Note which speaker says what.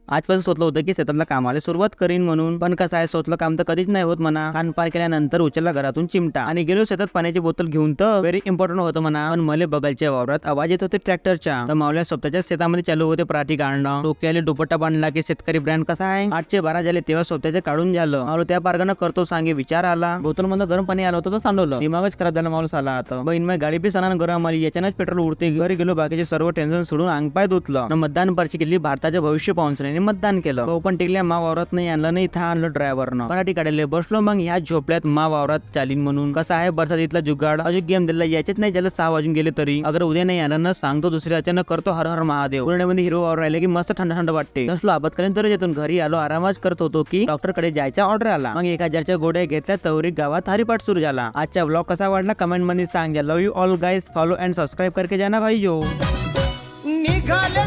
Speaker 1: आजपासून सोचलं होतं की शेतातल्या कामाला सुरुवात करीन म्हणून, पण कसं आहे सोचलं काम तर कधीच नाही होत म्हणा। कानपार केल्यानंतर उचलला घरातून चिमटा आणि गेलो शेतात पाण्याची बोतल घेऊन, तर व्हेरी इम्पॉर्टंट होतं म्हणा। पण मले बगलच्या वावरात आवाज येत होते ट्रॅक्टरच्या, तर मावल्या स्वतःच्या शेतामध्ये चालू होते पराठी काढणं। डोक्याला दुपट्टा बांधला की शेतकरी ब्रँड कसा आहे। 8:12 झाले तेव्हा स्वतःचे काढून झालं। मावलं त्या पार्गानं करतो सांगे विचार आला, बोतल मध्ये गरम पाणी आलं होतं तर सांडवलं, दिमागच खराब झाला मावलं साला। आता बहीण माझी गाडी बी सणानं गरम आली, याच्यानंच पेट्रोल उडते। घरी गेलो, बाकीचे सर्व टेन्शन सोडून अंगपाय धुतलं, मतदान पर्ची केली, भारताचे भविष्य पाहुणसऱ्यांनी मतदान केलं। भाऊ पण टिकल्या, मा वावरात नाही आणलं, नाही था आणलं ड्रायव्हरनं, पराठी काढले बसलो। मग ह्या झोपल्यात मा वावरात चालीन म्हणून कसं आहे बरसातीतला जुगाड अजून गेम दिला, याच्यात नाही ज्याला 6 वाजून गेले तरी। अगर उद्या नाही आलं ना सांगतो दुसऱ्या अचानक करतो हर हर महादेव। पुण्यामध्ये हिरो वावर राहिले की मस्त थंड थंड वाटते। नसलो आपत्कालीन तर येतून घरी आलो, आरामच करत होतो की डॉक्टर कडे जायचा ऑर्डर आला। मग 1000च्या गोळ्या घेतल्या, तवरी गावात हरिपाठ सुरू झाला। आजचा व्लॉग कसा वाटला कमेंट मध्ये सांग। Love you all guys, follow and subscribe करके जाना भाई।
Speaker 2: निघाले